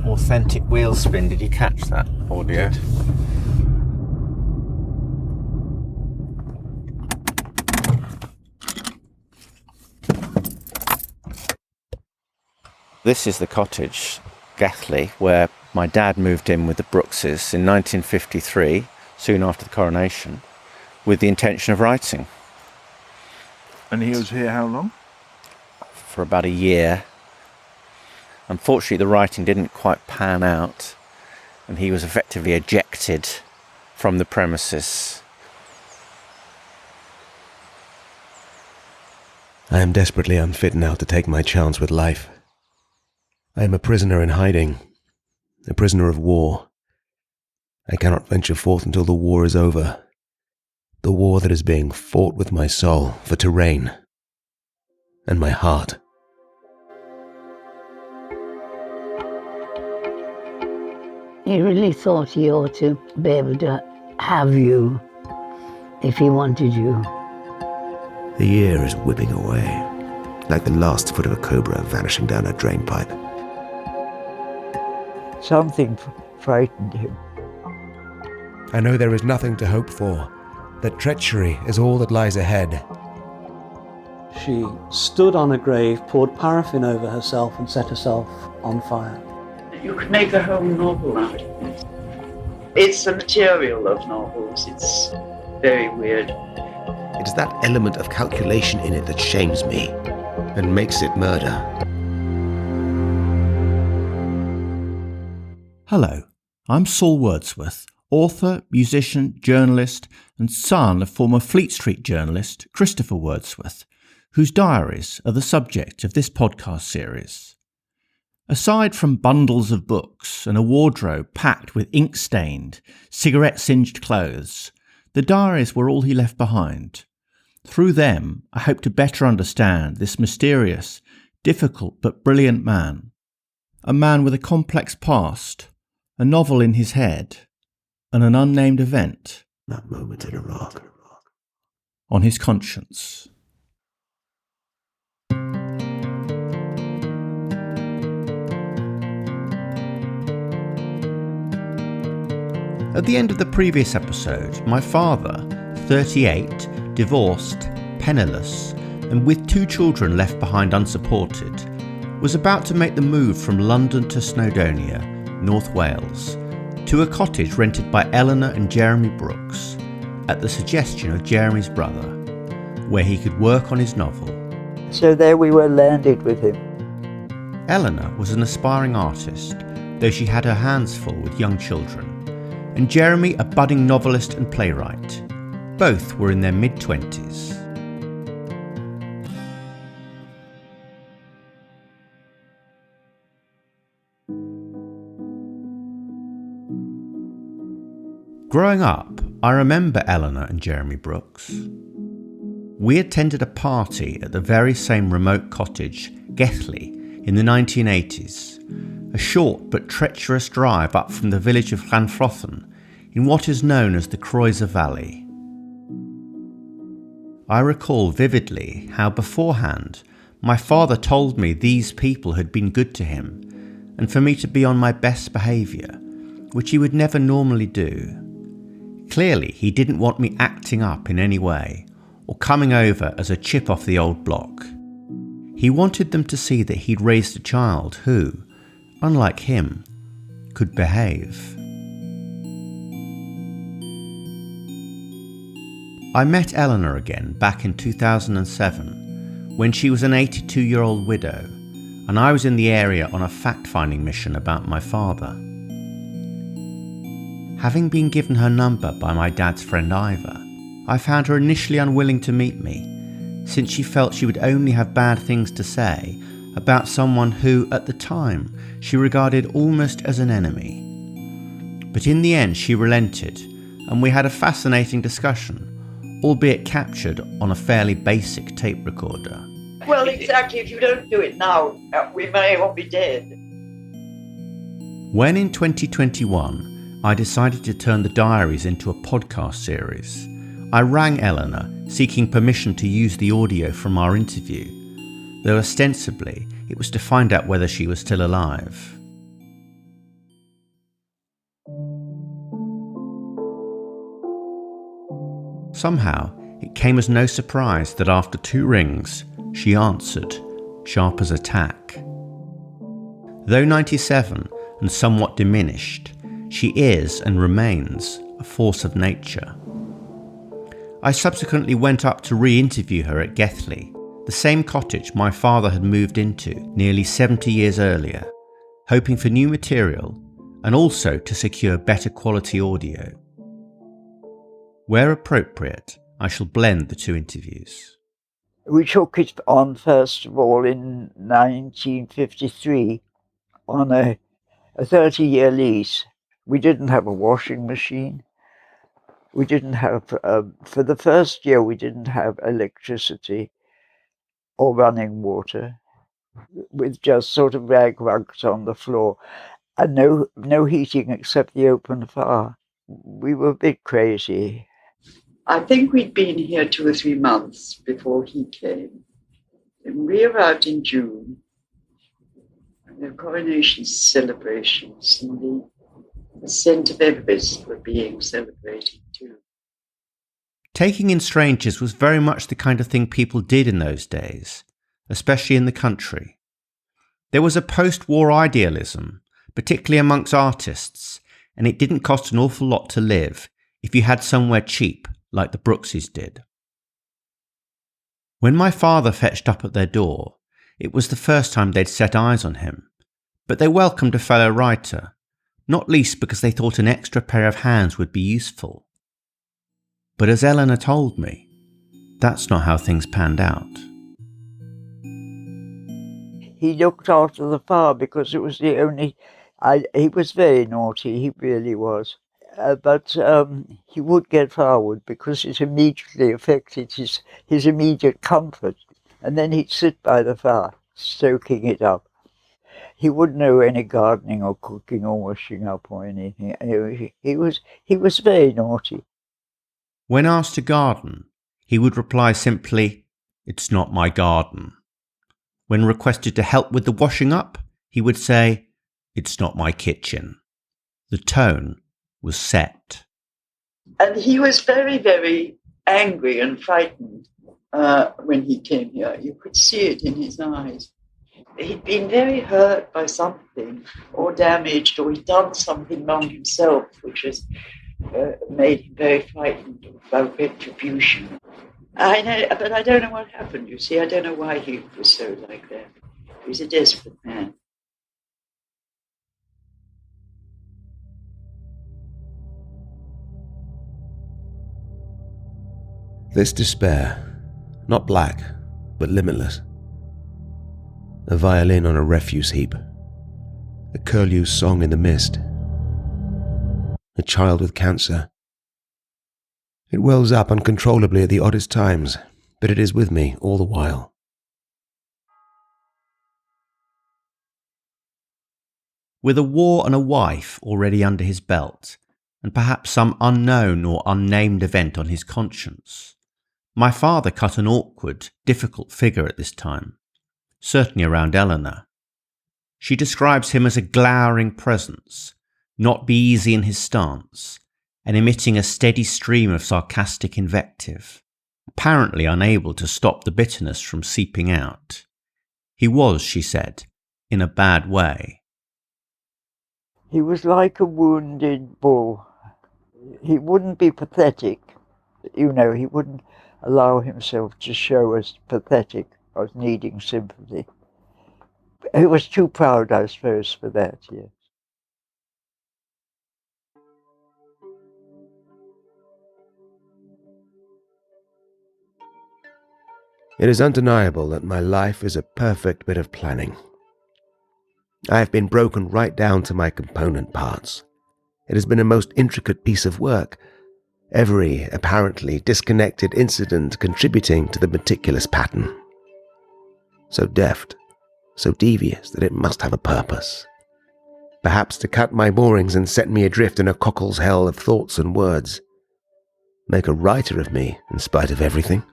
authentic wheel spin. Did you catch that audio? This is the cottage, Gethley, where my dad moved in with the Brookses in 1953, soon after the coronation, with the intention of writing. And he was here how long? For about a year. Unfortunately, the writing didn't quite pan out, and he was effectively ejected from the premises. I am desperately unfit now to take my chance with life. I am a prisoner in hiding, a prisoner of war. I cannot venture forth until the war is over, the war that is being fought with my soul for terrain and my heart. He really thought he ought to be able to have you if he wanted you. The year is whipping away, like the last foot of a cobra vanishing down a drainpipe. Something frightened him. I know there is nothing to hope for, that treachery is all that lies ahead. She stood on a grave, poured paraffin over herself and set herself on fire. You could make a whole novel out of it. It's the material of novels. It's very weird. It is that element of calculation in it that shames me and makes it murder. Hello, I'm Saul Wordsworth, author, musician, journalist, and son of former Fleet Street journalist Christopher Wordsworth, whose diaries are the subject of this podcast series. Aside from bundles of books and a wardrobe packed with ink-stained, cigarette-singed clothes, the diaries were all he left behind. Through them, I hope to better understand this mysterious, difficult but brilliant man. A man with a complex past, a novel in his head, and an unnamed event. That moment in Iraq. On his conscience. At the end of the previous episode, my father, 38, divorced, penniless, and with 2 children left behind unsupported, was about to make the move from London to Snowdonia, North Wales, to a cottage rented by Eleanor and Jeremy Brooks, at the suggestion of Jeremy's brother, where he could work on his novel. So there we were, landed with him. Eleanor was an aspiring artist, though she had her hands full with young children, and Jeremy a budding novelist and playwright. Both were in their mid-20s. Growing up, I remember Eleanor and Jeremy Brooks. We attended a party at the very same remote cottage, Gethley, in the 1980s, a short but treacherous drive up from the village of Llanfrothen in what is known as the Croeser Valley. I recall vividly how beforehand my father told me these people had been good to him and for me to be on my best behaviour, which he would never normally do. Clearly, he didn't want me acting up in any way or coming over as a chip off the old block. He wanted them to see that he'd raised a child who, unlike him, could behave. I met Eleanor again back in 2007 when she was an 82-year-old widow and I was in the area on a fact-finding mission about my father. Having been given her number by my dad's friend Ivor, I found her initially unwilling to meet me, since she felt she would only have bad things to say about someone who, at the time, she regarded almost as an enemy. But in the end she relented, and we had a fascinating discussion, albeit captured on a fairly basic tape recorder. Well, exactly. If you don't do it now, we may all be dead. When in 2021, I decided to turn the diaries into a podcast series, I rang Eleanor, seeking permission to use the audio from our interview, though ostensibly it was to find out whether she was still alive. Somehow, it came as no surprise that after 2 rings, she answered, sharp as a tack. Though 97 and somewhat diminished, she is and remains a force of nature. I subsequently went up to re-interview her at Gethley, the same cottage my father had moved into nearly 70 years earlier, hoping for new material and also to secure better quality audio. Where appropriate, I shall blend the 2 interviews. We took it on, first of all, in 1953 on a 30-year lease. We didn't have a washing machine. We didn't have, for the first year, we didn't have electricity or running water, with just sort of rag rugs on the floor, and no heating except the open fire. We were a bit crazy. I think we'd been here 2 or 3 months before he came. And we arrived in June. And the coronation celebrations and the scent of embers were being celebrated too. Taking in strangers was very much the kind of thing people did in those days, especially in the country. There was a post-war idealism, particularly amongst artists, and it didn't cost an awful lot to live if you had somewhere cheap, like the Brookses did. When my father fetched up at their door, it was the first time they'd set eyes on him, but they welcomed a fellow writer, not least because they thought an extra pair of hands would be useful. But as Eleanor told me, that's not how things panned out. He looked after the fire because it was the only... he was very naughty, he really was. But he would get firewood because it immediately affected his immediate comfort. And then he'd sit by the fire, stoking it up. He wouldn't know any gardening or cooking or washing up or anything. He was very naughty. When asked to garden, he would reply simply, "It's not my garden." When requested to help with the washing up, he would say, "It's not my kitchen." The tone was set. And he was very, very angry and frightened when he came here. You could see it in his eyes. He'd been very hurt by something or damaged, or he'd done something wrong himself, which has made him very frightened about retribution. I know, but I don't know what happened, you see. I don't know why he was so like that. He was a desperate man. This despair, not black, but limitless. A violin on a refuse heap. A curlew's song in the mist. A child with cancer. It wells up uncontrollably at the oddest times, but it is with me all the while. With a war and a wife already under his belt, and perhaps some unknown or unnamed event on his conscience, my father cut an awkward, difficult figure at this time, certainly around Eleanor. She describes him as a glowering presence, not be easy in his stance, and emitting a steady stream of sarcastic invective, apparently unable to stop the bitterness from seeping out. He was, she said, in a bad way. He was like a wounded bull. He wouldn't be pathetic. He wouldn't allow himself to show as pathetic, as needing sympathy. He was too proud, I suppose, for that, yes. It is undeniable that my life is a perfect bit of planning. I have been broken right down to my component parts. It has been a most intricate piece of work, every apparently disconnected incident contributing to the meticulous pattern. So deft, so devious that it must have a purpose. Perhaps to cut my moorings and set me adrift in a cockle's hell of thoughts and words. Make a writer of me in spite of everything.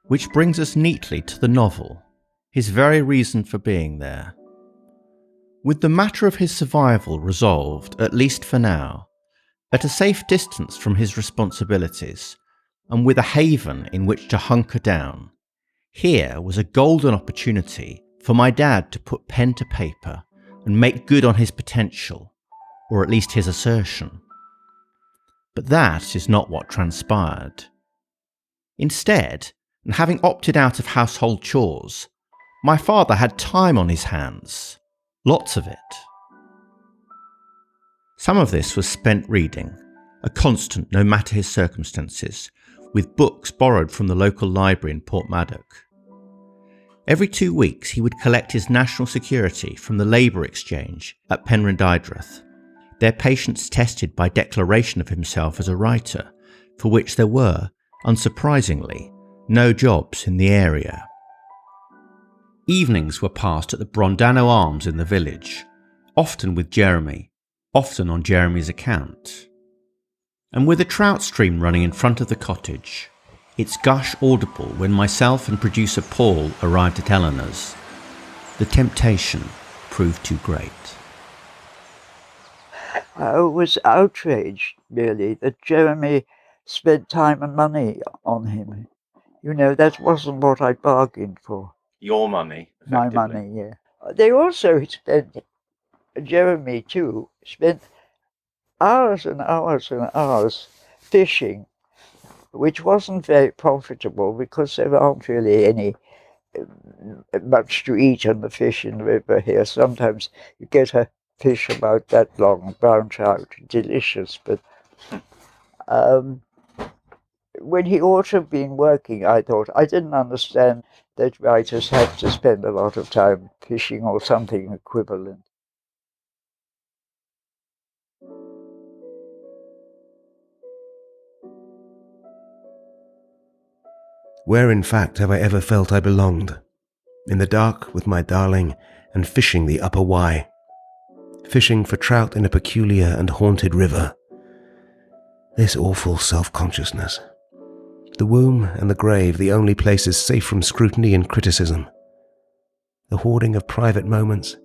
Which brings us neatly to the novel, his very reason for being there. With the matter of his survival resolved, at least for now, at a safe distance from his responsibilities, and with a haven in which to hunker down, here was a golden opportunity for my dad to put pen to paper and make good on his potential, or at least his assertion. But that is not what transpired. Instead, and having opted out of household chores, my father had time on his hands, lots of it. Some of this was spent reading, a constant no matter his circumstances, with books borrowed from the local library in Portmaddock. Every 2 weeks he would collect his national security from the Labour Exchange at Penrhyn-Dydreth, their patience tested by declaration of himself as a writer, for which there were, unsurprisingly, no jobs in the area. Evenings were passed at the Brondano Arms in the village, often with Jeremy, often on Jeremy's account. And with a trout stream running in front of the cottage, its gush audible when myself and producer Paul arrived at Eleanor's, the temptation proved too great. I was outraged, really, that Jeremy spent time and money on him. You know, that wasn't what I bargained for. Your money? My money, yeah. They also spent, Jeremy too, spent hours and hours and hours fishing, which wasn't very profitable because there aren't really any much to eat on the fish in the river here. Sometimes you get a fish about that long, brown trout, delicious, but when he ought to have been working, I thought, I didn't understand that writers have to spend a lot of time fishing or something equivalent. Where in fact have I ever felt I belonged? In the dark with my darling and fishing the upper Wye. Fishing for trout in a peculiar and haunted river. This awful self-consciousness. The womb and the grave, the only places safe from scrutiny and criticism. The hoarding of private moments.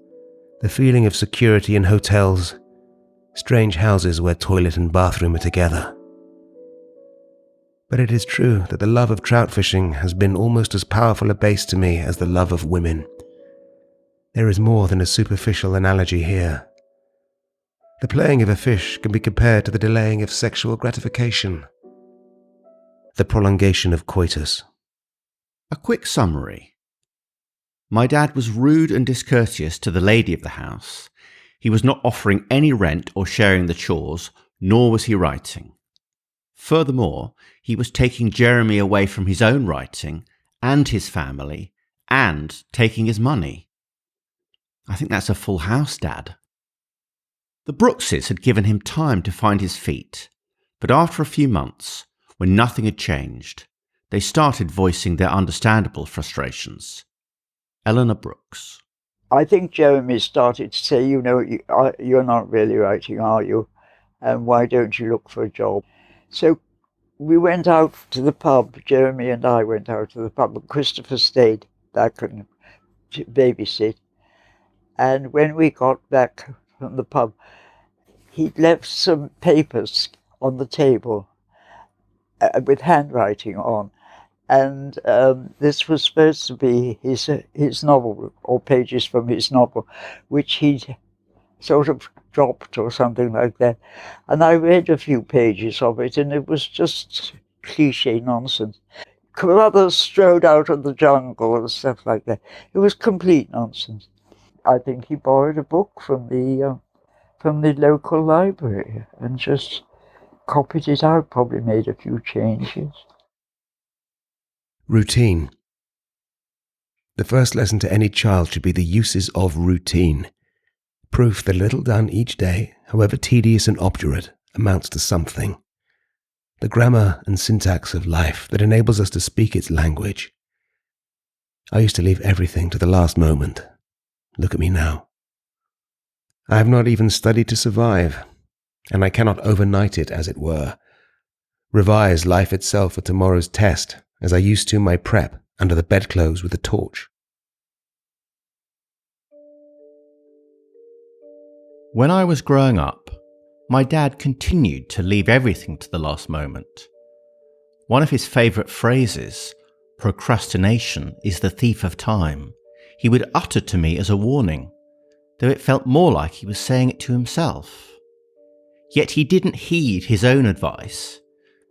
The feeling of security in hotels. Strange houses where toilet and bathroom are together. But it is true that the love of trout fishing has been almost as powerful a base to me as the love of women. There is more than a superficial analogy here. The playing of a fish can be compared to the delaying of sexual gratification, the prolongation of coitus. A quick summary. My dad was rude and discourteous to the lady of the house. He was not offering any rent or sharing the chores, nor was he writing. Furthermore, he was taking Jeremy away from his own writing and his family and taking his money. I think that's a full house, Dad. The Brookses had given him time to find his feet, but after a few months, when nothing had changed, they started voicing their understandable frustrations. Eleanor Brooks. I think Jeremy started to say, you know, you're not really writing, are you? And why don't you look for a job? So we went out to the pub, Jeremy and I went out to the pub, and Christopher stayed back and babysit. And when we got back from the pub, he'd left some papers on the table with handwriting on. And this was supposed to be his novel, or pages from his novel, which he'd sort of dropped or something like that. And I read a few pages of it, and it was just cliche nonsense. Carruthers strode out of the jungle and stuff like that. It was complete nonsense. I think he borrowed a book from the local library and just copied it out, probably made a few changes. Routine. The first lesson to any child should be the uses of routine. Proof that little done each day, however tedious and obdurate, amounts to something. The grammar and syntax of life that enables us to speak its language. I used to leave everything to the last moment. Look at me now. I have not even studied to survive, and I cannot overnight it, as it were. Revise life itself for tomorrow's test, as I used to my prep under the bedclothes with a torch. When I was growing up, my dad continued to leave everything to the last moment. One of his favourite phrases, "Procrastination is the thief of time," he would utter to me as a warning, though it felt more like he was saying it to himself. Yet he didn't heed his own advice,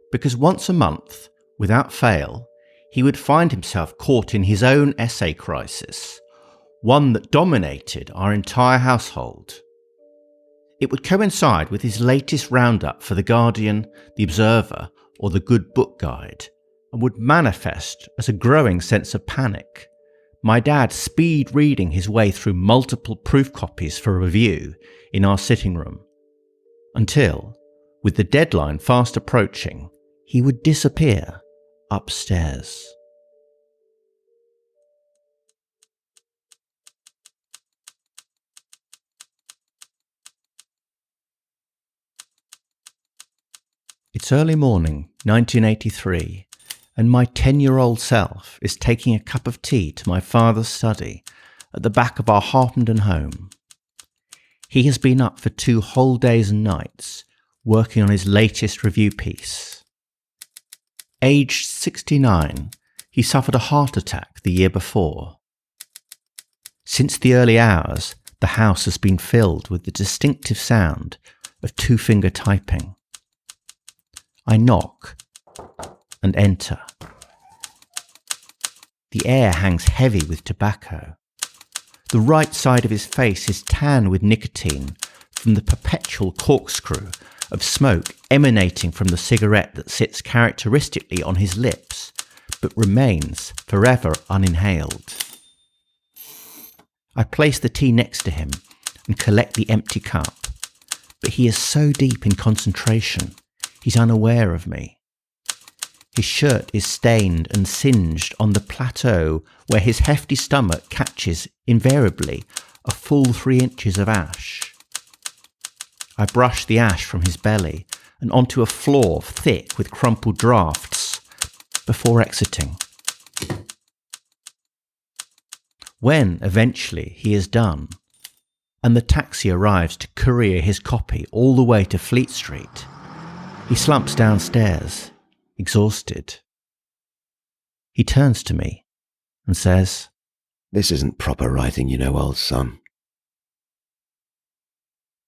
because once a month, without fail, he would find himself caught in his own essay crisis, one that dominated our entire household. It would coincide with his latest roundup for The Guardian, The Observer, or The Good Book Guide, and would manifest as a growing sense of panic. My dad speed reading his way through multiple proof copies for review in our sitting room, until, with the deadline fast approaching, he would disappear upstairs. It's early morning, 1983, and my 10-year-old self is taking a cup of tea to my father's study at the back of our Harpenden home. He has been up for 2 whole days and nights, working on his latest review piece. Aged 69, he suffered a heart attack the year before. Since the early hours, the house has been filled with the distinctive sound of 2-finger typing. I knock and enter. The air hangs heavy with tobacco. The right side of his face is tan with nicotine from the perpetual corkscrew of smoke emanating from the cigarette that sits characteristically on his lips, but remains forever uninhaled. I place the tea next to him and collect the empty cup, but he is so deep in concentration, he's unaware of me. His shirt is stained and singed on the plateau where his hefty stomach catches, invariably, a full 3 inches of ash. I brush the ash from his belly and onto a floor thick with crumpled drafts before exiting. When, eventually, he is done, and the taxi arrives to courier his copy all the way to Fleet Street, he slumps downstairs, exhausted. He turns to me and says, "This isn't proper writing, you know, old son."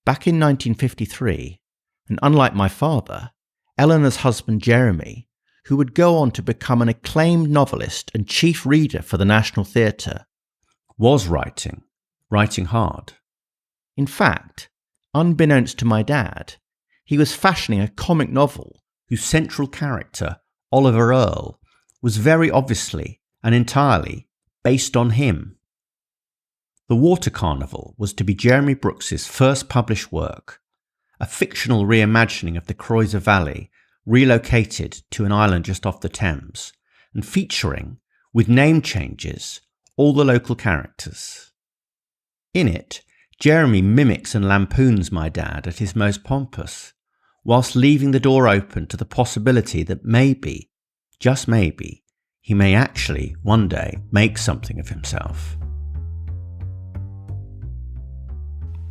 Back in 1953, and unlike my father, Eleanor's husband Jeremy, who would go on to become an acclaimed novelist and chief reader for the National Theatre, was writing hard. In fact, unbeknownst to my dad, he was fashioning a comic novel whose central character, Oliver Earle, was very obviously and entirely based on him. The Water Carnival was to be Jeremy Brooks's first published work, a fictional reimagining of the Croiser Valley relocated to an island just off the Thames, and featuring, with name changes, all the local characters. In it, Jeremy mimics and lampoons my dad at his most pompous, whilst leaving the door open to the possibility that maybe, just maybe, he may actually one day make something of himself.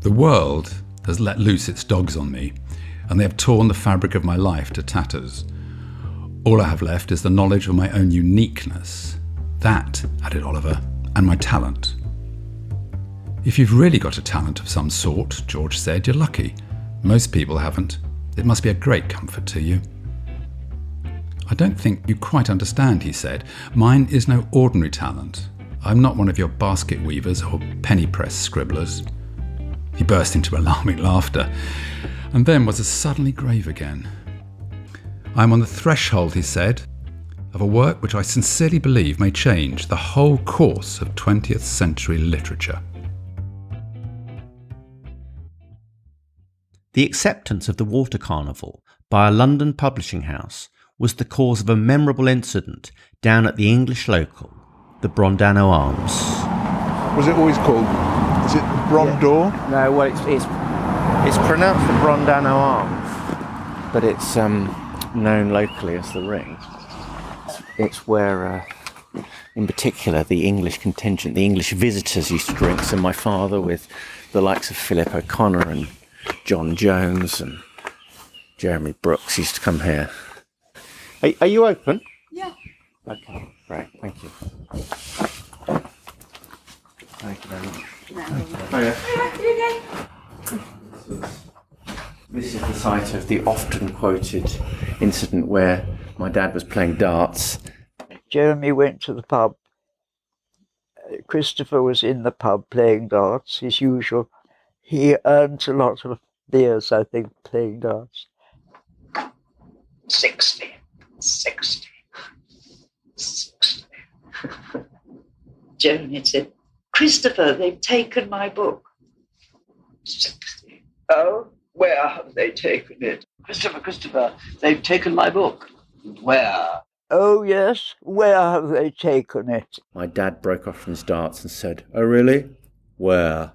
The world has let loose its dogs on me, and they have torn the fabric of my life to tatters. All I have left is the knowledge of my own uniqueness. That, added Oliver, and my talent. If you've really got a talent of some sort, George said, you're lucky. Most people haven't. It must be a great comfort to you. I don't think you quite understand, he said. Mine is no ordinary talent. I'm not one of your basket weavers or penny press scribblers. He burst into alarming laughter, and then was as suddenly grave again. I'm on the threshold, he said, of a work which I sincerely believe may change the whole course of 20th century literature. The acceptance of the Water Carnival by a London publishing house was the cause of a memorable incident down at the English local, the Brondano Arms. Was it always called? Is it Brondor? Yeah. No, well, it's pronounced the Brondano Arms, but it's known locally as the Ring. It's where, in particular, the English contingent, the English visitors used to drink. So my father, with the likes of Philip O'Connor and John Jones and Jeremy Brooks used to come here. Are you open? Yeah. Okay, great, thank you. Thank you very much. This is the site of the often quoted incident where my dad was playing darts. Jeremy went to the pub. Christopher was in the pub playing darts, as usual. He earned a lot of beers, I think, playing darts. 60. Jeremy said, Christopher, they've taken my book. 60. Oh, where have they taken it? Christopher, they've taken my book. Where? Oh, yes, where have they taken it? My dad broke off from his darts and said, "Oh, really? Where?"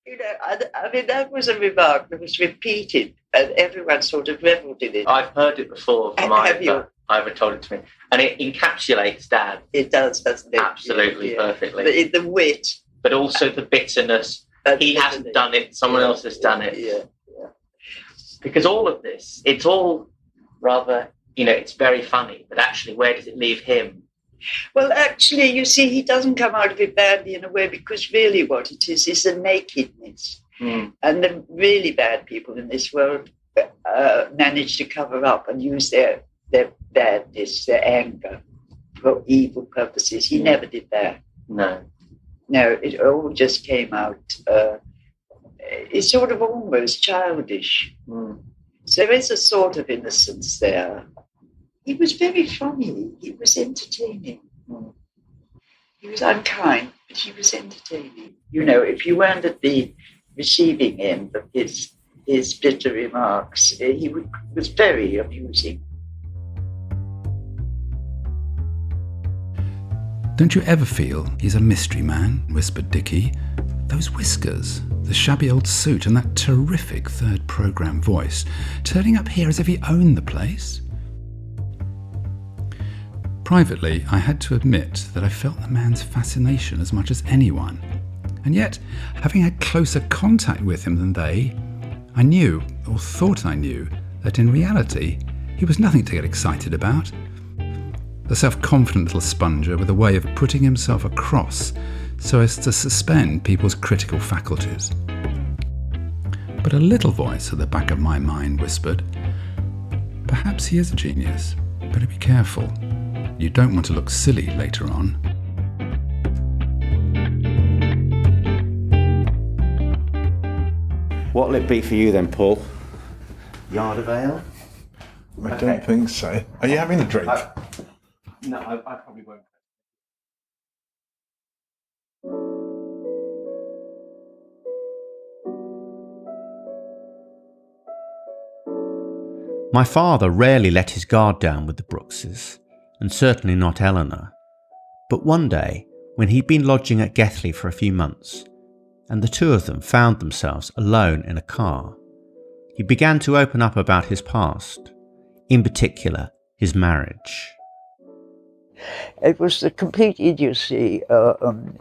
I mean, that was a remark that was repeated, and everyone sort of revelled in it. I've heard it before from Have you? Ivor told it to me. And it encapsulates Dad It does, doesn't it? absolutely perfectly. The wit. But also the bitterness. He hasn't done it, someone else has done it. Yeah. Because all of this, it's all rather, it's very funny, but actually where does it leave him? Well, actually, you see, he doesn't come out of it badly in a way, because really what it is a nakedness. Mm. And the really bad people in this world manage to cover up and use their badness, their anger, for evil purposes. He never did that. No, it all just came out. It's sort of almost childish. Mm. So there is a sort of innocence there. He was very funny. He was entertaining. Mm. He was unkind, but he was entertaining. If you weren't at the receiving end of his bitter remarks, was very amusing. Don't you ever feel he's a mystery man? Whispered Dickie. Those whiskers, the shabby old suit, and that terrific third programme voice, turning up here as if he owned the place. Privately, I had to admit that I felt the man's fascination as much as anyone. And yet, having had closer contact with him than they, I knew, or thought I knew, that in reality, he was nothing to get excited about. The self-confident little sponger with a way of putting himself across so as to suspend people's critical faculties. But a little voice at the back of my mind whispered, perhaps he is a genius. Better be careful. You don't want to look silly later on. What'll it be for you then, Paul? Yard of ale? I don't think so. Are you having a drink? No, I probably won't. My father rarely let his guard down with the Brookses, and certainly not Eleanor. But one day, when he'd been lodging at Gethley for a few months, and the two of them found themselves alone in a car, he began to open up about his past, in particular his marriage. It was the complete idiocy on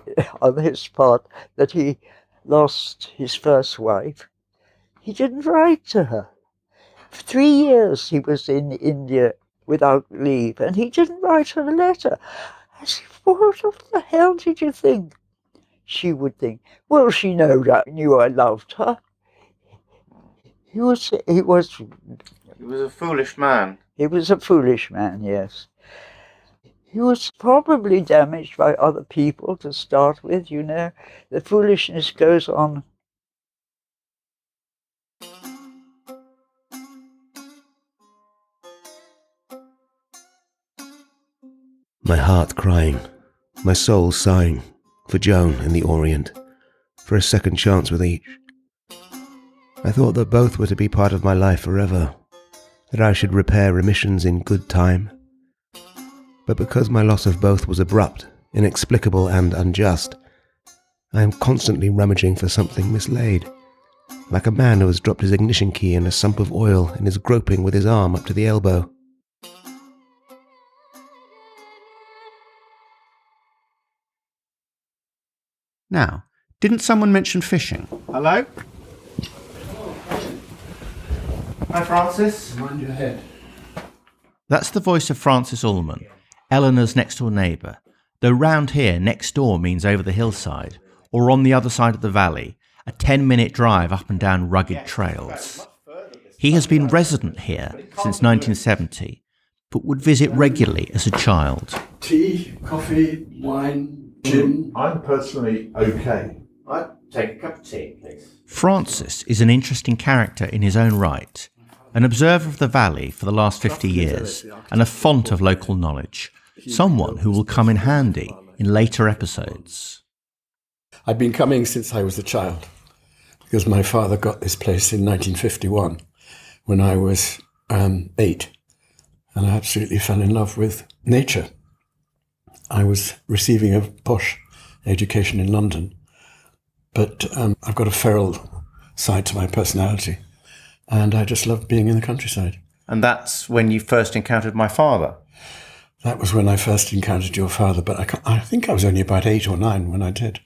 his part that he lost his first wife. He didn't write to her. For 3 years he was in India without leave, and he didn't write her a letter. I said, what the hell did you think? She would think, well, she knew I loved her. He was He was a foolish man. He was a foolish man, yes. He was probably damaged by other people to start with, The foolishness goes on. My heart crying, my soul sighing for Joan in the Orient, for a second chance with each. I thought that both were to be part of my life forever, that I should repair remissions in good time. But because my loss of both was abrupt, inexplicable and unjust, I am constantly rummaging for something mislaid, like a man who has dropped his ignition key in a sump of oil and is groping with his arm up to the elbow. Now, didn't someone mention fishing? Hello? Hi, Francis. Mind your head. That's the voice of Francis Ullman, Eleanor's next-door neighbour, though round here next door means over the hillside, or on the other side of the valley, a 10-minute drive up and down rugged trails. He has been resident here since 1970, but would visit regularly as a child. Tea, coffee, wine, gin. I'm personally okay. I'd take a cup of tea, please. Francis is an interesting character in his own right, an observer of the valley for the last 50 years, and a font of local knowledge, someone who will come in handy in later episodes. I've been coming since I was a child, because my father got this place in 1951 when I was 8, and I absolutely fell in love with nature. I was receiving a posh education in London, but I've got a feral side to my personality, and I just love being in the countryside. And that's when you first encountered my father? That was when I first encountered your father, but I think I was only about 8 or 9 when I did.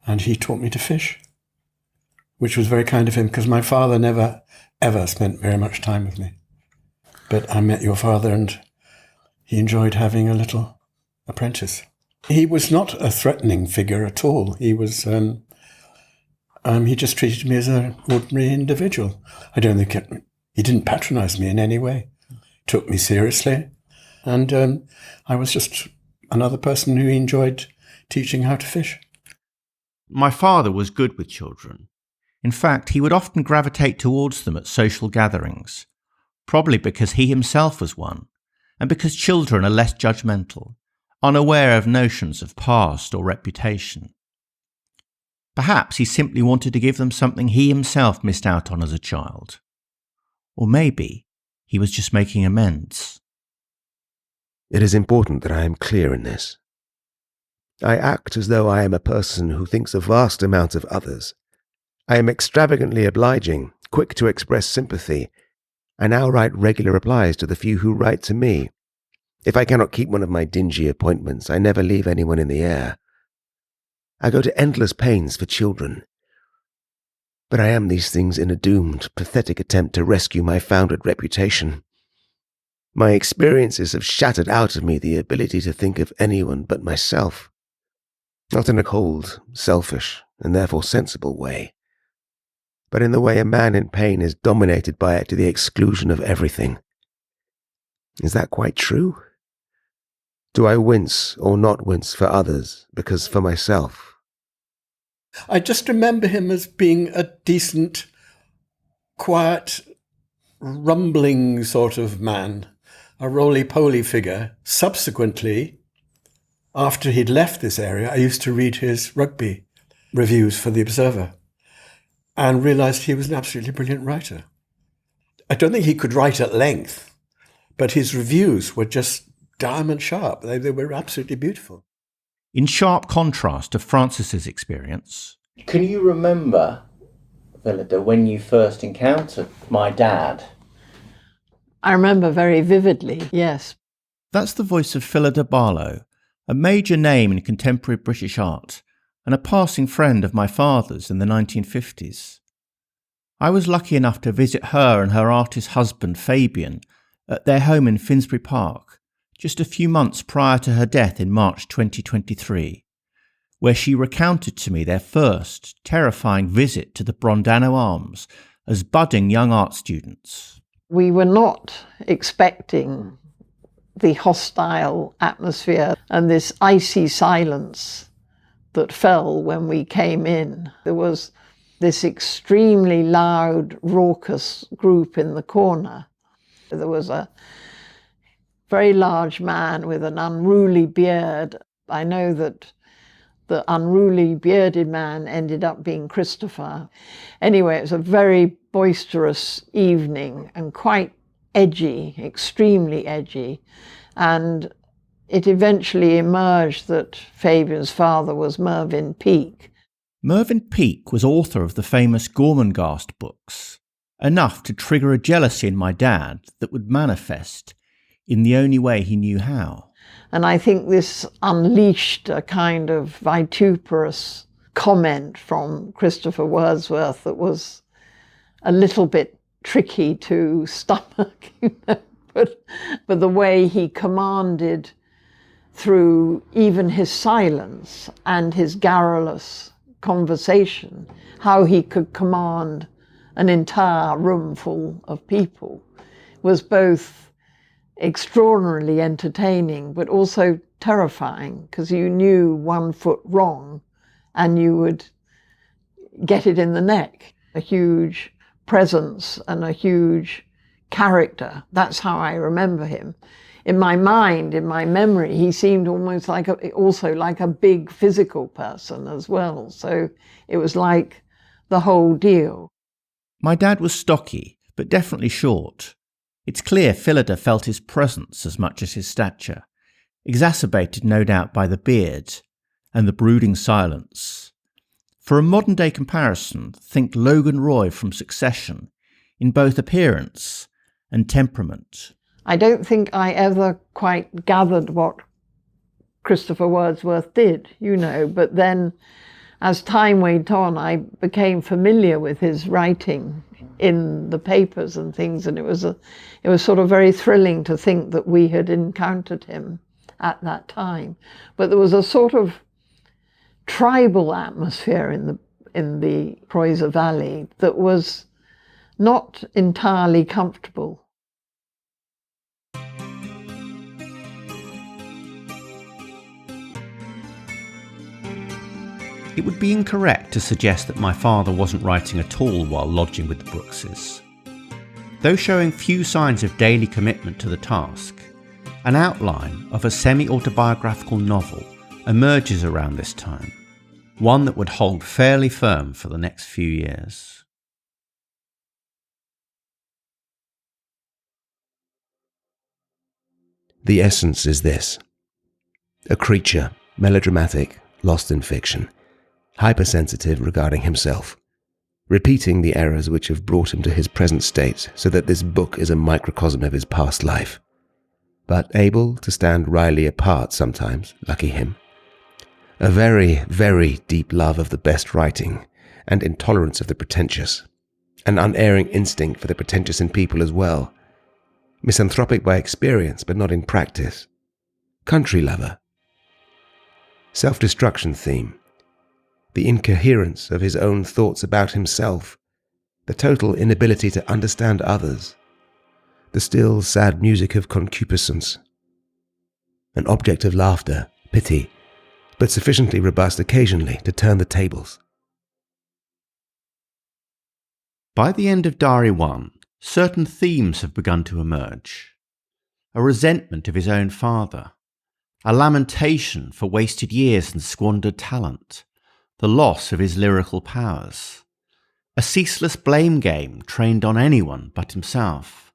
And he taught me to fish, which was very kind of him, because my father never, ever spent very much time with me. But I met your father, and he enjoyed having a little apprentice. He was not a threatening figure at all. He was, he just treated me as an ordinary individual. I don't think he didn't patronize me in any way. Took me seriously. And I was just another person who enjoyed teaching how to fish. My father was good with children. In fact, he would often gravitate towards them at social gatherings, probably because he himself was one, and because children are less judgmental, unaware of notions of past or reputation. Perhaps he simply wanted to give them something he himself missed out on as a child. Or maybe he was just making amends. It is important that I am clear in this. I act as though I am a person who thinks a vast amount of others. I am extravagantly obliging, quick to express sympathy, and now write regular replies to the few who write to me. If I cannot keep one of my dingy appointments, I never leave anyone in the air. I go to endless pains for children. But I am these things in a doomed, pathetic attempt to rescue my foundered reputation. My experiences have shattered out of me the ability to think of anyone but myself. Not in a cold, selfish, and therefore sensible way, but in the way a man in pain is dominated by it to the exclusion of everything. Is that quite true? Do I wince or not wince for others because for myself? I just remember him as being a decent, quiet, rumbling sort of man, a roly-poly figure. Subsequently, after he'd left this area, I used to read his rugby reviews for The Observer and realised he was an absolutely brilliant writer. I don't think he could write at length, but his reviews were just diamond sharp. They were absolutely beautiful. In sharp contrast to Francis's experience. Can you remember, Phillida, when you first encountered my dad? I remember very vividly, yes. That's the voice of Phillida Barlow, a major name in contemporary British art and a passing friend of my father's in the 1950s. I was lucky enough to visit her and her artist husband Fabian at their home in Finsbury Park just a few months prior to her death in March 2023, where she recounted to me their first terrifying visit to the Brondano Arms as budding young art students. We were not expecting the hostile atmosphere and this icy silence that fell when we came in. There was this extremely loud, raucous group in the corner. There was a very large man with an unruly beard. I know that the unruly bearded man ended up being Christopher. Anyway, it was a very boisterous evening and quite edgy, extremely edgy. And it eventually emerged that Fabian's father was Mervyn Peake. Mervyn Peake was author of the famous Gormenghast books, enough to trigger a jealousy in my dad that would manifest in the only way he knew how. And I think this unleashed a kind of vituperous comment from Christopher Wordsworth that was a little bit tricky to stomach, but the way he commanded through even his silence and his garrulous conversation, how he could command an entire room full of people was both extraordinarily entertaining but also terrifying, because you knew 1 foot wrong and you would get it in the neck. A huge presence and a huge character. That's how I remember him. In my mind, in my memory, he seemed almost like also like a big physical person as well. So it was like the whole deal. My dad was stocky, but definitely short. It's clear Phillida felt his presence as much as his stature, exacerbated no doubt by the beard and the brooding silence. For a modern-day comparison, think Logan Roy from Succession, in both appearance and temperament. I don't think I ever quite gathered what Christopher Wordsworth did, but then as time went on, I became familiar with his writing in the papers and things, and it was sort of very thrilling to think that we had encountered him at that time. But there was a sort of tribal atmosphere in the Croiser Valley that was not entirely comfortable. It would be incorrect to suggest that my father wasn't writing at all while lodging with the Brookses. Though showing few signs of daily commitment to the task, an outline of a semi-autobiographical novel emerges around this time, one that would hold fairly firm for the next few years. The essence is this: a creature, melodramatic, lost in fiction, hypersensitive regarding himself, repeating the errors which have brought him to his present state, so that this book is a microcosm of his past life, but able to stand wryly apart sometimes, lucky him. A very, very deep love of the best writing, and intolerance of the pretentious, an unerring instinct for the pretentious in people as well, misanthropic by experience but not in practice, country lover, self-destruction theme, the incoherence of his own thoughts about himself, the total inability to understand others, the still sad music of concupiscence, an object of laughter, pity, but sufficiently robust occasionally to turn the tables. By the end of Diary 1, certain themes have begun to emerge. A resentment of his own father, a lamentation for wasted years and squandered talent, the loss of his lyrical powers, a ceaseless blame game trained on anyone but himself,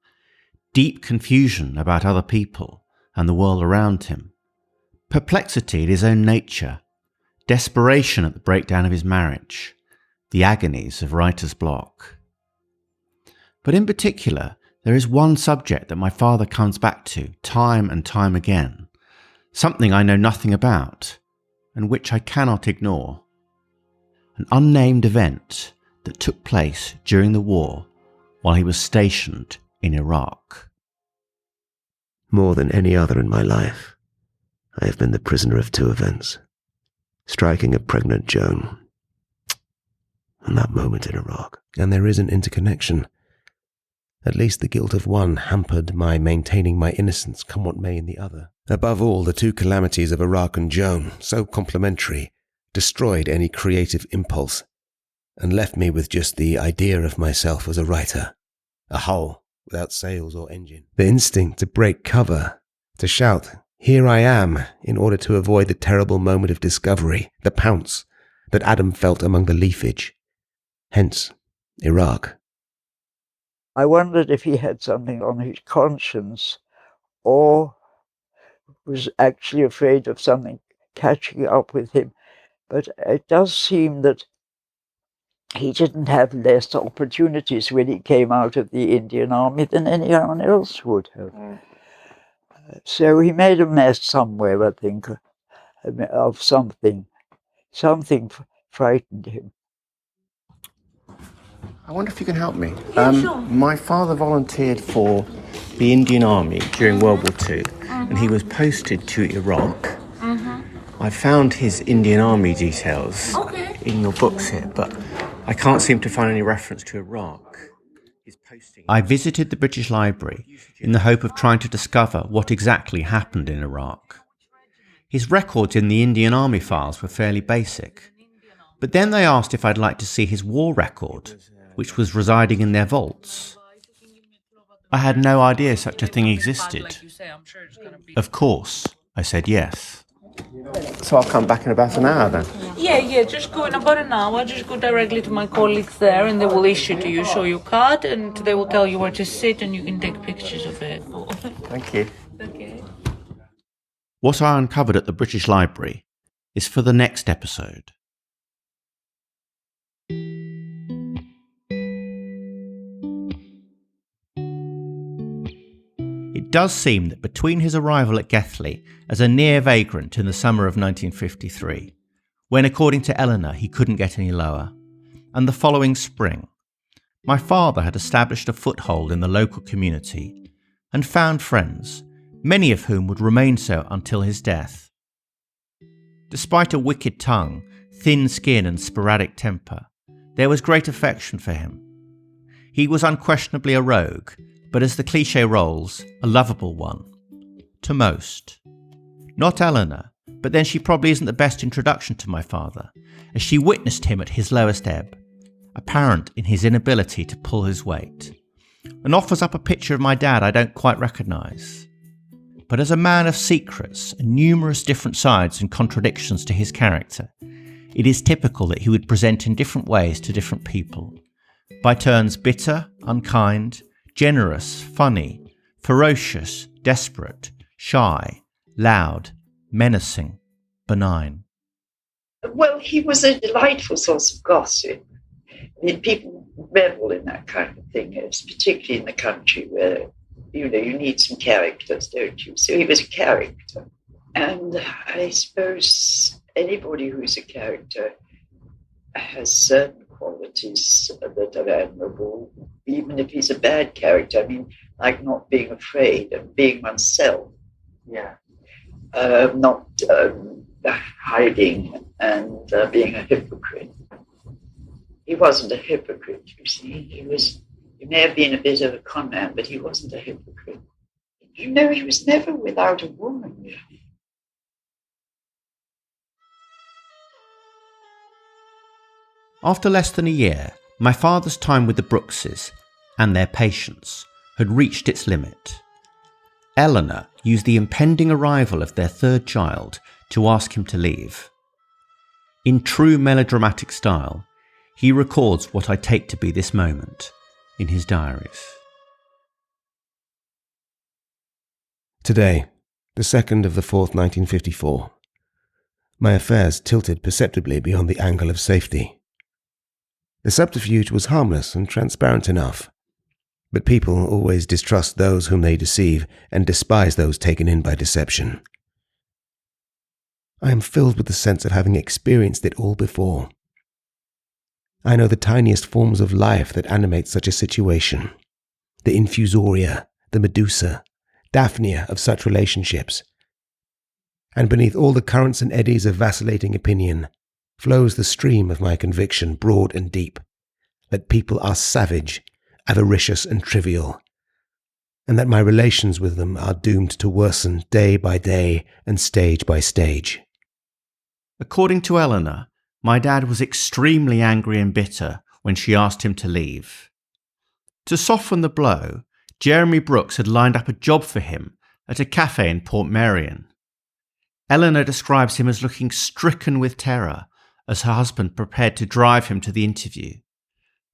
deep confusion about other people and the world around him, perplexity at his own nature, desperation at the breakdown of his marriage, the agonies of writer's block. But in particular, there is one subject that my father comes back to time and time again, something I know nothing about, and which I cannot ignore. An unnamed event that took place during the war while he was stationed in Iraq. More than any other in my life, I have been the prisoner of two events: striking a pregnant Joan, and that moment in Iraq. And there is an interconnection. At least the guilt of one hampered my maintaining my innocence, come what may in the other. Above all, the two calamities of Iraq and Joan, so complementary, destroyed any creative impulse, and left me with just the idea of myself as a writer, a hull without sails or engine. The instinct to break cover, to shout, "Here I am," in order to avoid the terrible moment of discovery, the pounce that Adam felt among the leafage. Hence, Iraq. I wondered if he had something on his conscience, or was actually afraid of something catching up with him. But it does seem that he didn't have less opportunities when he came out of the Indian Army than anyone else would have. So he made a mess somewhere, I think, of something. Something frightened him. I wonder if you can help me. Sure. My father volunteered for the Indian Army during World War II, and he was posted to Iraq. I found his Indian Army details in your books here, but I can't seem to find any reference to Iraq. I visited the British Library in the hope of trying to discover what exactly happened in Iraq. His records in the Indian Army files were fairly basic, but then they asked if I'd like to see his war record, which was residing in their vaults. I had no idea such a thing existed. Of course, I said yes. So I'll come back in about an hour then? Yeah, just go in about an hour, just go directly to my colleagues there and they will issue to you, show your card, and they will tell you where to sit and you can take pictures of it. Thank you. Okay. What I uncovered at the British Library is for the next episode. It does seem that between his arrival at Gethley as a near vagrant in the summer of 1953, when according to Eleanor he couldn't get any lower, and the following spring, my father had established a foothold in the local community and found friends, many of whom would remain so until his death. Despite a wicked tongue, thin skin and sporadic temper, there was great affection for him. He was unquestionably a rogue, but as the cliché rolls, a lovable one. To most. Not Eleanor, but then she probably isn't the best introduction to my father, as she witnessed him at his lowest ebb, apparent in his inability to pull his weight, and offers up a picture of my dad I don't quite recognise. But as a man of secrets and numerous different sides and contradictions to his character, it is typical that he would present in different ways to different people, by turns bitter, unkind, generous, funny, ferocious, desperate, shy, loud, menacing, benign. Well, he was a delightful source of gossip. I mean, people revel in that kind of thing, particularly in the country where, you need some characters, don't you? So he was a character. And I suppose anybody who's a character has certain qualities that are admirable, even if he's a bad character. I mean, like not being afraid and being oneself. Yeah. Not hiding and being a hypocrite. He wasn't a hypocrite, you see. He may have been a bit of a con man, but he wasn't a hypocrite. He was never without a woman. After less than a year, my father's time with the Brookses and their patients had reached its limit. Eleanor used the impending arrival of their third child to ask him to leave. In true melodramatic style, he records what I take to be this moment in his diaries. Today, the 2nd of the 4th, 1954. My affairs tilted perceptibly beyond the angle of safety. The subterfuge was harmless and transparent enough, but people always distrust those whom they deceive and despise those taken in by deception. I am filled with the sense of having experienced it all before. I know the tiniest forms of life that animate such a situation, the infusoria, the medusa, daphnia of such relationships. And beneath all the currents and eddies of vacillating opinion flows the stream of my conviction, broad and deep, that people are savage, avaricious and trivial, and that my relations with them are doomed to worsen day by day and stage by stage. According to Eleanor, my dad was extremely angry and bitter when she asked him to leave. To soften the blow, Jeremy Brooks had lined up a job for him at a cafe in Portmeirion. Eleanor describes him as looking stricken with terror as her husband prepared to drive him to the interview.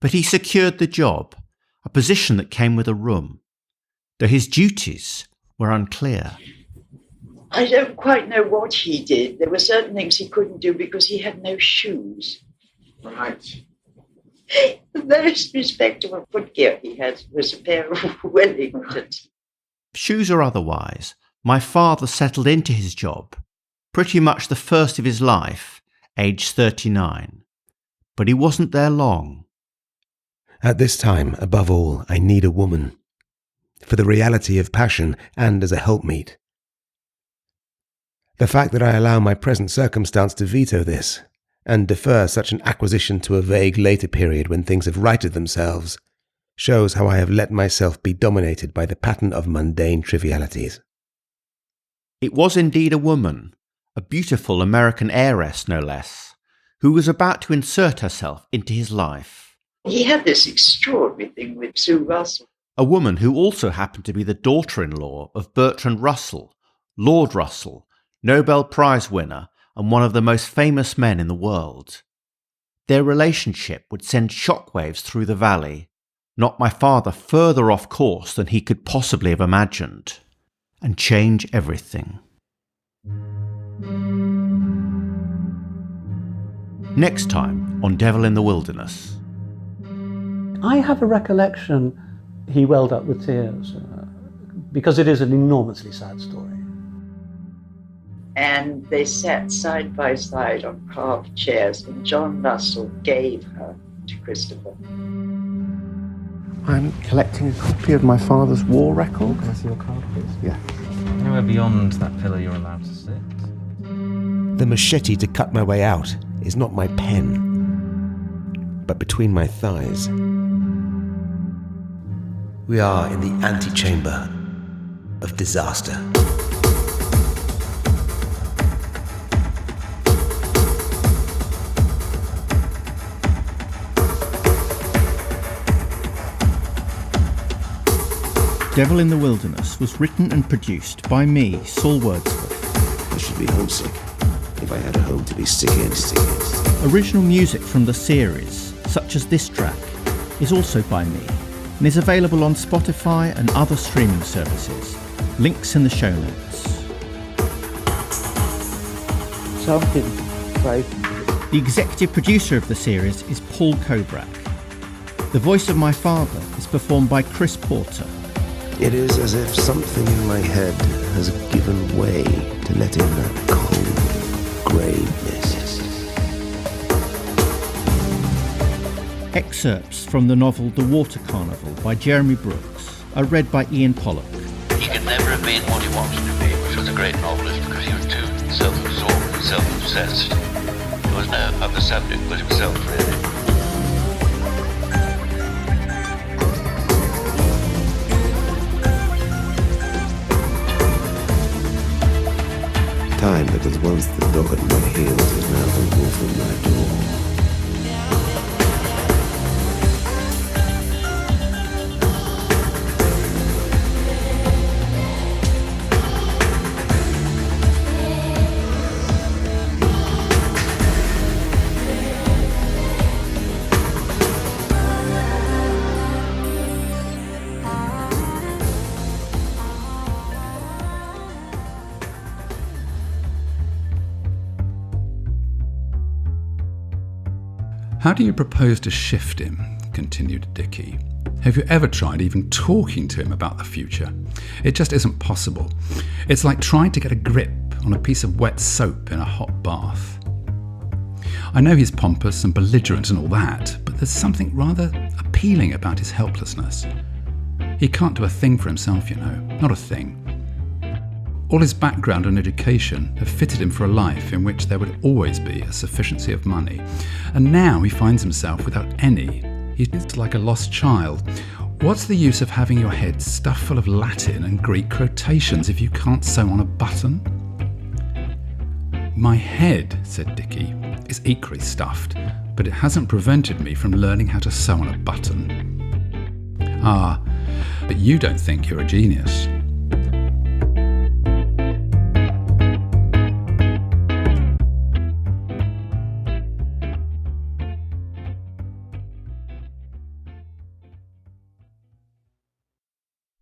But he secured the job, a position that came with a room, though his duties were unclear. I don't quite know what he did. There were certain things he couldn't do because he had no shoes. Right. The most respectable footgear he had was a pair of Wellingtons. Shoes or otherwise, My father settled into his job, pretty much the first of his life, aged 39. But he wasn't there long. At this time, above all, I need a woman, for the reality of passion and as a helpmeet. The fact that I allow my present circumstance to veto this, and defer such an acquisition to a vague later period when things have righted themselves, shows how I have let myself be dominated by the pattern of mundane trivialities. It was indeed a woman, a beautiful American heiress no less, who was about to insert herself into his life. He had this extraordinary thing with Sue Russell. A woman who also happened to be the daughter-in-law of Bertrand Russell, Lord Russell, Nobel Prize winner and one of the most famous men in the world. Their relationship would send shockwaves through the valley, knock my father further off course than he could possibly have imagined, and change everything. Next time on Devil in the Wilderness. I have a recollection he welled up with tears, because it is an enormously sad story. And they sat side by side on carved chairs, and John Russell gave her to Christopher. I'm collecting a copy of my father's war record. Can I see your card, please? Yeah. Anywhere beyond that pillar you're allowed to sit. The machete to cut my way out is not my pen, but between my thighs. We are in the antechamber of disaster. Devil in the Wilderness was written and produced by me, Saul Wordsworth. I should be homesick if I had a home to be sick in. Original music from the series, such as this track, is also by me and is available on Spotify and other streaming services. Links in the show notes. Something frightening. The executive producer of the series is Paul Kobrak. The voice of my father is performed by Chris Porter. It is as if something in my head has given way to let in that cold, grey mist. Excerpts from the novel The Water Carnival by Jeremy Brooks are read by Ian Pollock. He could never have been what he wanted to be, which was a great novelist, because he was too self-absorbed and self-obsessed. There was no other subject but himself, really. Time that was once the dog at my heels is now the wolf at my door. How do you propose to shift him? Continued Dickie. Have you ever tried even talking to him about the future? It just isn't possible. It's like trying to get a grip on a piece of wet soap in a hot bath. I know he's pompous and belligerent and all that, but there's something rather appealing about his helplessness. He can't do a thing for himself, you know, not a thing. All his background and education have fitted him for a life in which there would always be a sufficiency of money. And now he finds himself without any. He's like a lost child. What's the use of having your head stuffed full of Latin and Greek quotations if you can't sew on a button? My head, said Dickie, is equally stuffed, but it hasn't prevented me from learning how to sew on a button. Ah, but you don't think you're a genius.